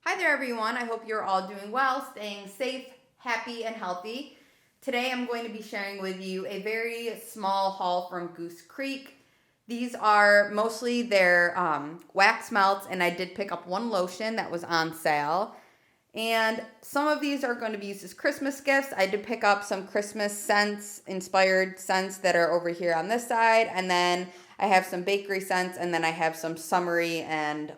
Hi there, everyone. I hope you're all doing well, staying safe, happy, and healthy. Today, I'm going to be sharing with you a very small haul from Goose Creek. These are mostly their wax melts, and I did pick up one lotion that was on sale. And some of these are going to be used as Christmas gifts. I did pick up some Christmas scents, inspired scents that are over here on this side. And then I have some bakery scents, and then I have some summery and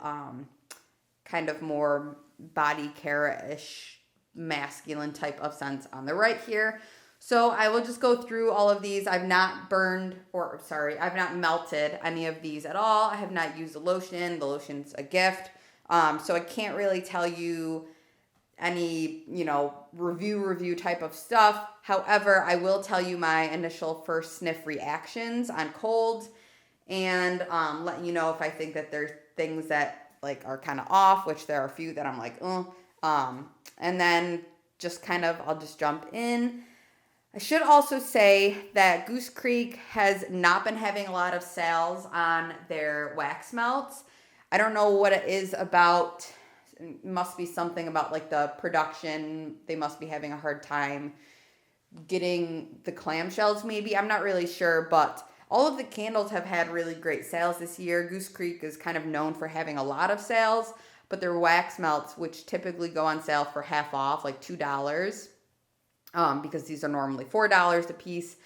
kind of more body care-ish masculine type of scents on the right here. So I will just go through all of these. I've not I've not melted any of these at all. I have not used the lotion. The lotion's a gift. So I can't really tell you any, review type of stuff. However, I will tell you my initial first sniff reactions on colds and let you know if I think that there's things that like are kind of off, which there are a few that I'm like, oh. And then I'll just jump in. I should also say that Goose Creek has not been having a lot of sales on their wax melts. I don't know what it is about. It must be something about like the production. They must be having a hard time getting the clamshells maybe. I'm not really sure, but all of the candles have had really great sales this year. Goose Creek is kind of known for having a lot of sales, but their wax melts, which typically go on sale for half off, like $2, because these are normally $4 a piece.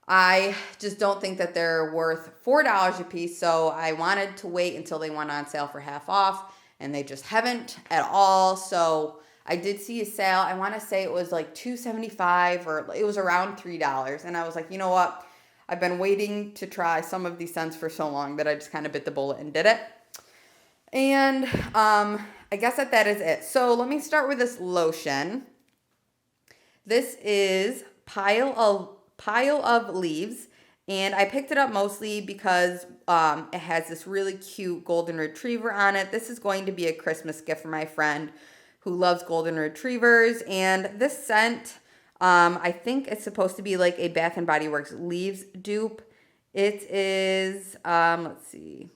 I just don't think that they're worth $4 a piece, so I wanted to wait until they went on sale for half off, and they just haven't at all. So I did see a sale. I want to say it was like $2.75 or it was around $3, and I was like, you know what? I've been waiting to try some of these scents for so long that I just kind of bit the bullet and did it. And I guess that is it. So let me start with this lotion. This is Pile of Leaves, and I picked it up mostly because it has this really cute golden retriever on it. This is going to be a Christmas gift for my friend who loves golden retrievers, and this scent, I think it's supposed to be like a Bath and Body Works Leaves dupe. It is, let's see.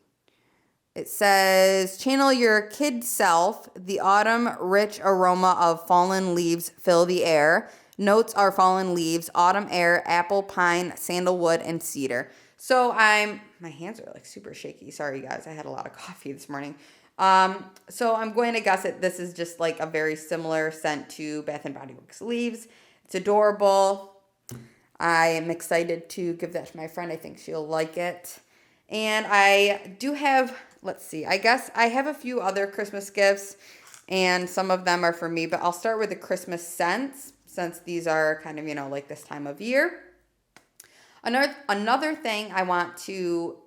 It says, channel your kid self. The autumn rich aroma of fallen leaves fill the air. Notes are fallen leaves, autumn air, apple, pine, sandalwood, and cedar. So my hands are like super shaky. Sorry guys, I had a lot of coffee this morning. So I'm going to guess that this is just like a very similar scent to Bath and Body Works Leaves. It's adorable. I am excited to give that to my friend. I think she'll like it. And I do have, I guess I have a few other Christmas gifts, and some of them are for me, but I'll start with the Christmas scents, since these are kind of, like this time of year. Another thing I want to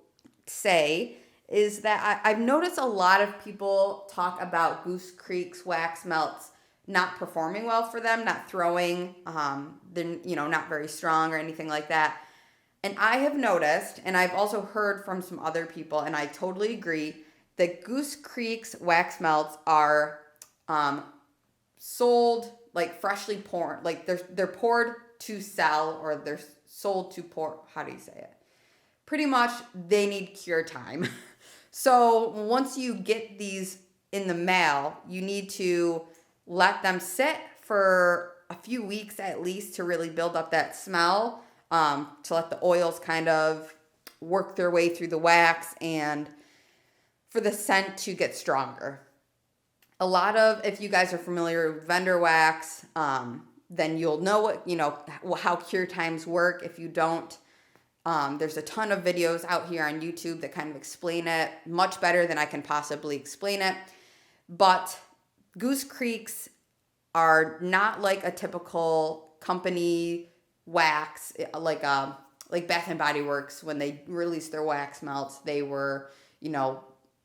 say is that I've noticed a lot of people talk about Goose Creek's wax melts not performing well for them, not throwing, not very strong or anything like that. And I have noticed, and I've also heard from some other people, and I totally agree, that Goose Creek's wax melts are sold like freshly poured, like they're poured to sell, or they're sold to pour. How do you say it? Pretty much, they need cure time. So once you get these in the mail, you need to let them sit for a few weeks at least to really build up that smell, to let the oils kind of work their way through the wax and for the scent to get stronger. If you guys are familiar with vendor wax, then you'll know how cure times work. If you don't, there's a ton of videos out here on YouTube that kind of explain it much better than I can possibly explain it. But Goose Creeks are not like a typical company wax, like Bath and Body Works. When they released their wax melts, they were,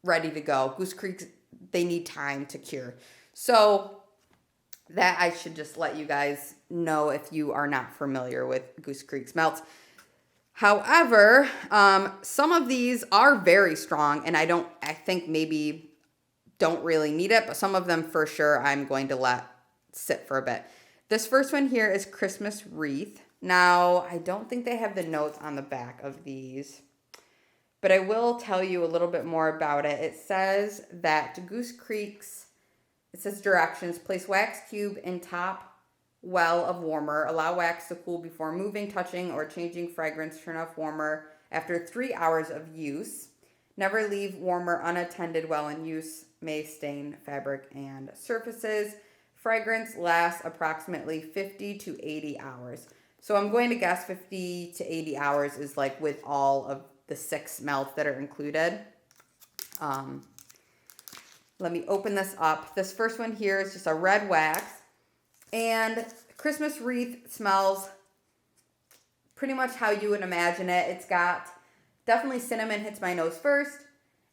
ready to go. Goose Creek, they need time to cure. So that I should just let you guys know if you are not familiar with Goose Creek's melts. However, some of these are very strong, and I think maybe don't really need it, but some of them for sure I'm going to let sit for a bit. This first one here is Christmas Wreath. Now, I don't think they have the notes on the back of these, but I will tell you a little bit more about it. It says that Goose Creek's It says directions. Place wax cube in top well of warmer. Allow wax to cool before moving, touching, or changing fragrance. Turn off warmer after 3 hours of use. Never leave warmer unattended while in use. May stain fabric and surfaces. Fragrance lasts approximately 50 to 80 hours. So I'm going to guess 50 to 80 hours is like with all of the 6 melts that are included. Let me open this up. This first one here is just a red wax. And Christmas wreath smells pretty much how you would imagine it. It's got definitely cinnamon hits my nose first.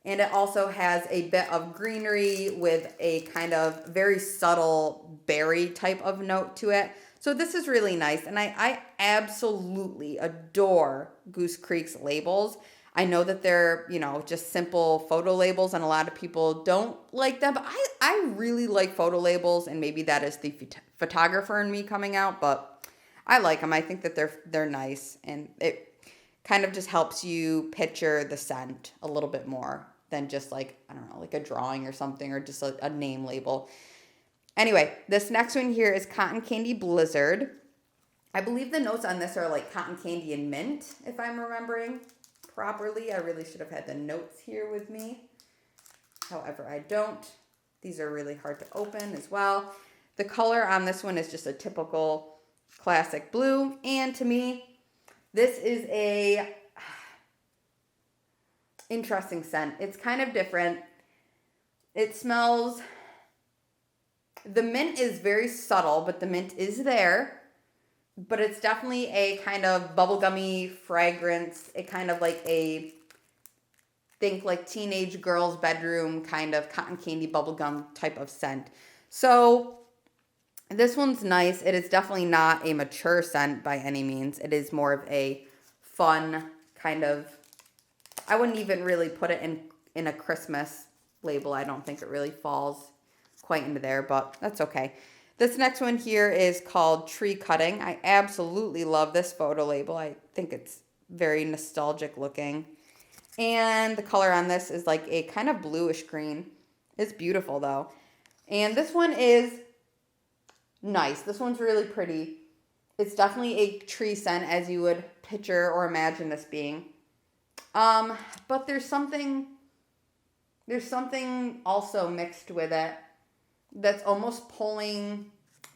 And it also has a bit of greenery with a kind of very subtle berry type of note to it. So this is really nice. And I absolutely adore Goose Creek's labels. I know that they're, just simple photo labels and a lot of people don't like them. But I really like photo labels, and maybe that is the photographer in me coming out. But I like them. I think that they're nice. And it kind of just helps you picture the scent a little bit more than just like a drawing or something, or just a name label. Anyway, this next one here is Cotton Candy Blizzard. I believe the notes on this are like cotton candy and mint, if I'm remembering properly. I really should have had the notes here with me. However, I don't. These are really hard to open as well. The color on this one is just a typical classic blue. And to me, this is a interesting scent. It's kind of different. It smells, the mint is very subtle, but the mint is there. But it's definitely a kind of bubblegummy fragrance. It kind of like think like teenage girl's bedroom kind of cotton candy bubblegum type of scent. So this one's nice. It is definitely not a mature scent by any means. It is more of a fun kind of, I wouldn't even really put it in a Christmas label. I don't think it really falls quite into there, but that's okay. This next one here is called Tree Cutting. I absolutely love this photo label. I think it's very nostalgic looking. And the color on this is like a kind of bluish green. It's beautiful though. And this one is nice. This one's really pretty. It's definitely a tree scent as you would picture or imagine this being. But there's something also mixed with it that's almost pulling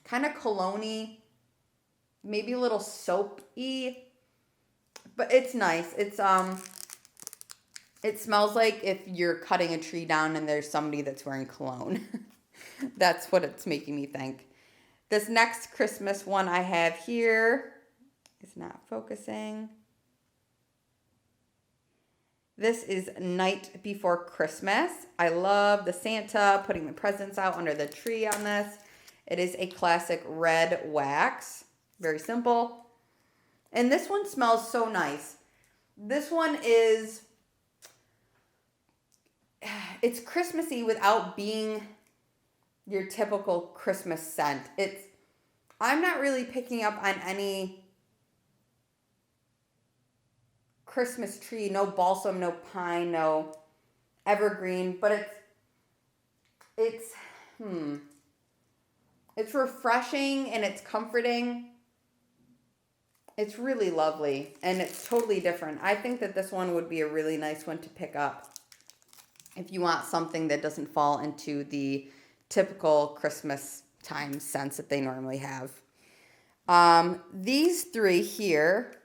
kind of cologne-y, maybe a little soap-y, but it's nice. It's it smells like if you're cutting a tree down and there's somebody that's wearing cologne. That's what it's making me think. This next Christmas one I have here is not focusing. This is Night Before Christmas. I love the Santa putting the presents out under the tree on this. It is a classic red wax. Very simple. And this one smells so nice. This one it's Christmassy without being your typical Christmas scent. I'm not really picking up on any Christmas tree, no balsam, no pine, no evergreen, but it's refreshing and it's comforting. It's really lovely and it's totally different. I think that this one would be a really nice one to pick up if you want something that doesn't fall into the typical Christmas time scents that they normally have. These three here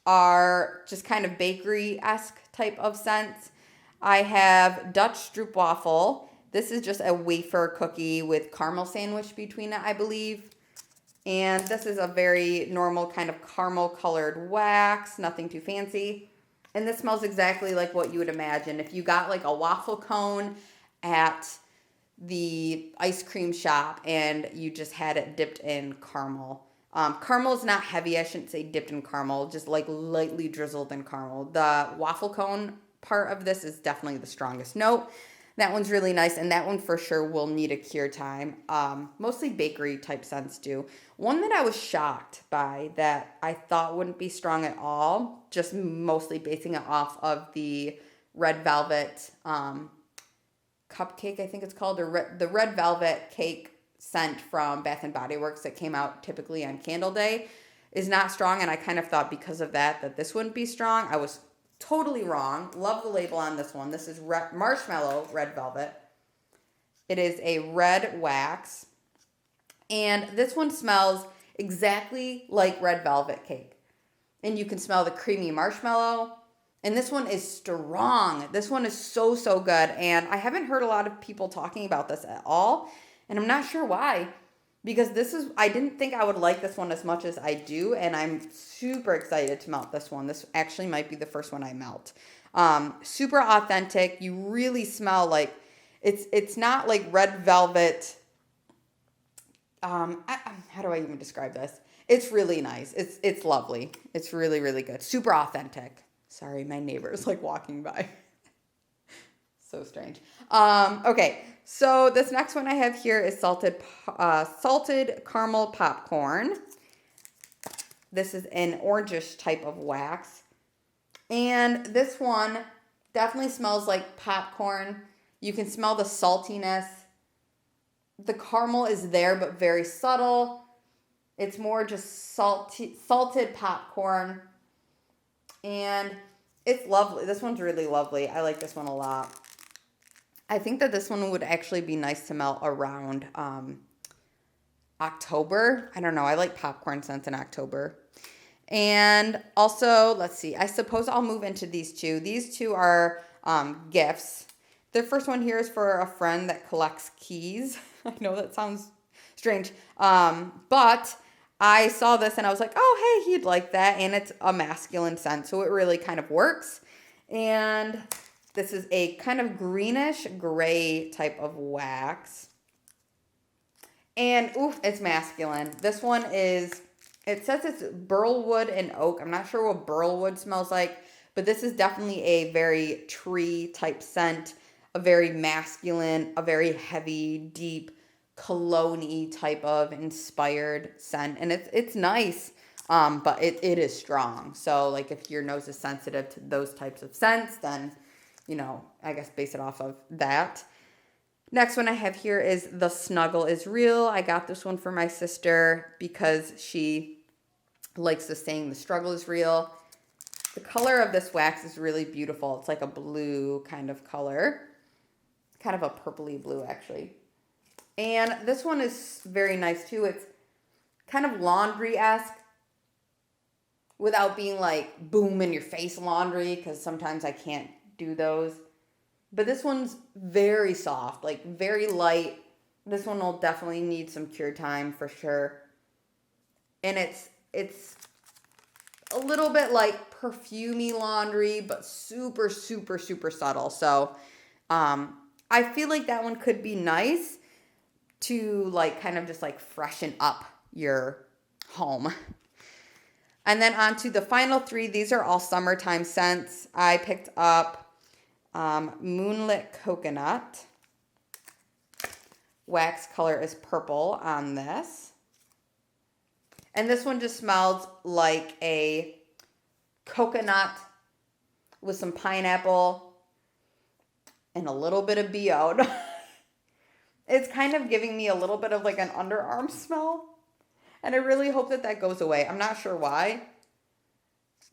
are just kind of bakery-esque type of scents. I have Dutch Stroopwafel. This is just a wafer cookie with caramel sandwich between it, I believe. And this is a very normal kind of caramel colored wax, nothing too fancy. And this smells exactly like what you would imagine. If you got like a waffle cone at the ice cream shop and you just had it dipped in caramel. Caramel is not heavy. I shouldn't say dipped in caramel, just like lightly drizzled in caramel. The waffle cone part of this is definitely the strongest note. That one's really nice, and that one for sure will need a cure time. Mostly bakery type scents do. One that I was shocked by that I thought wouldn't be strong at all, just mostly basing it off of the red velvet cupcake, I think it's called, or the red velvet cake scent from Bath and Body Works that came out typically on Candle Day is not strong, and I kind of thought because of that this wouldn't be strong. I was totally wrong. Love the label on this one. This is Marshmallow Red Velvet. It is a red wax, and this one smells exactly like red velvet cake. And you can smell the creamy marshmallow. And this one is strong. This one is so, so good. And I haven't heard a lot of people talking about this at all. And I'm not sure why. Because I didn't think I would like this one as much as I do. And I'm super excited to melt this one. This actually might be the first one I melt. Super authentic. You really smell like, it's not like red velvet. How do I even describe this? It's really nice. It's lovely. It's really, really good. Super authentic. Sorry, my neighbor is like walking by. So strange. Okay, so this next one I have here is salted caramel popcorn. This is an orangish type of wax. And this one definitely smells like popcorn. You can smell the saltiness. The caramel is there, but very subtle. It's more just salted popcorn. And it's lovely. This one's really lovely. I like this one a lot. I think that this one would actually be nice to melt around October. I don't know. I like popcorn scents in October. And also, let's see. I suppose I'll move into these two. These two are gifts. The first one here is for a friend that collects keys. I know that sounds strange. But I saw this and I was like, oh, hey, he'd like that. And it's a masculine scent, so it really kind of works. And this is a kind of greenish gray type of wax. And, oof, it's masculine. This one is, it says it's burlwood and oak. I'm not sure what burlwood smells like, but this is definitely a very tree type scent, a very masculine, a very heavy, deep, cologne-y type of inspired scent. And it's nice, but it is strong. So, like, if your nose is sensitive to those types of scents, then, you know, I guess base it off of that. Next one I have here is The Snuggle is Real. I got this one for my sister because she likes the saying, the struggle is real. The color of this wax is really beautiful. It's like a blue kind of color. Kind of a purpley blue, actually. And this one is very nice, too. It's kind of laundry-esque without being like boom in your face laundry, because sometimes I can't do those. But this one's very soft, like very light. This one will definitely need some cure time for sure. And it's a little bit like perfumey laundry, but super, super, super subtle. So I feel like that one could be nice to like kind of just like freshen up your home. And then on to the final three. These are all summertime scents. I picked up Moonlit Coconut. Wax color is purple on this. And this one just smells like a coconut with some pineapple and a little bit of BO. It's kind of giving me a little bit of like an underarm smell. And I really hope that that goes away. I'm not sure why.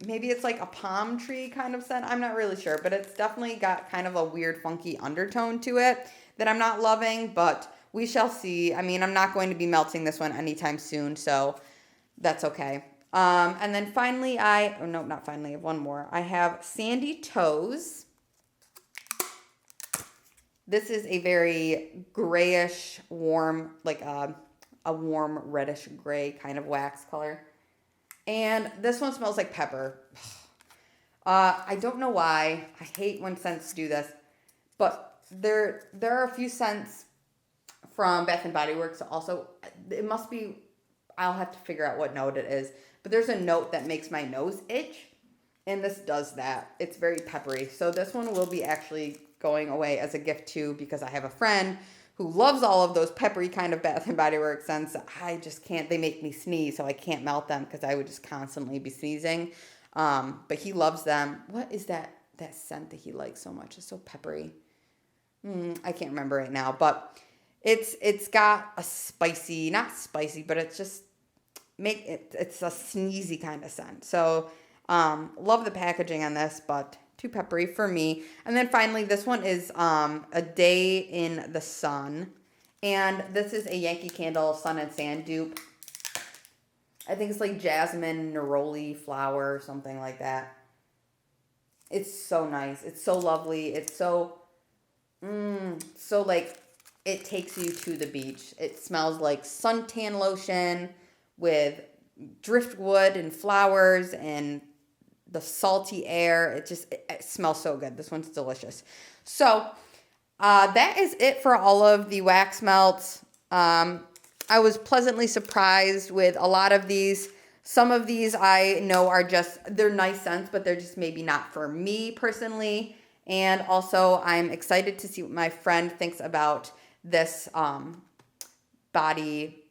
Maybe it's like a palm tree kind of scent. I'm not really sure. But it's definitely got kind of a weird, funky undertone to it that I'm not loving. But we shall see. I mean, I'm not going to be melting this one anytime soon. So that's okay. And then finally not finally. I have one more. I have Sandy Toes. This is a very grayish, warm, like a warm reddish gray kind of wax color. And this one smells like pepper. I don't know why. I hate when scents do this. But there are a few scents from Bath and Body Works also. It must be, I'll have to figure out what note it is. But there's a note that makes my nose itch. And this does that. It's very peppery. So this one will be actually going away as a gift too, because I have a friend who loves all of those peppery kind of Bath and Body Works scents. I just can't, they make me sneeze, so I can't melt them because I would just constantly be sneezing. But he loves them. What is that scent that he likes so much? It's so peppery. I can't remember right now, but it's got a spicy, not spicy, but it's just it's a sneezy kind of scent. So love the packaging on this, but too peppery for me. And then finally, this one is a day in the sun, and this is a Yankee Candle Sun and Sand dupe. I think it's like jasmine neroli flower or something like that. It's so nice. It's so lovely. It's so so like it takes you to the beach. It smells like suntan lotion with driftwood and flowers and the salty air. It smells so good. This one's delicious. So that is it for all of the wax melts. I was pleasantly surprised with a lot of these. Some of these I know are they're nice scents, but they're just maybe not for me personally. And also, I'm excited to see what my friend thinks about this body,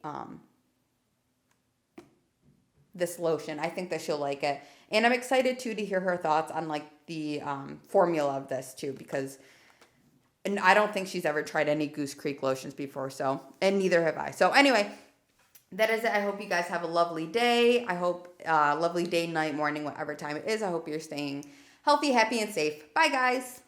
this lotion. I think that she'll like it. And I'm excited, too, to hear her thoughts on, like, the formula of this, too, because I don't think she's ever tried any Goose Creek lotions before, so, and neither have I. So, anyway, that is it. I hope you guys have a lovely day. I hope lovely day, night, morning, whatever time it is. I hope you're staying healthy, happy, and safe. Bye, guys.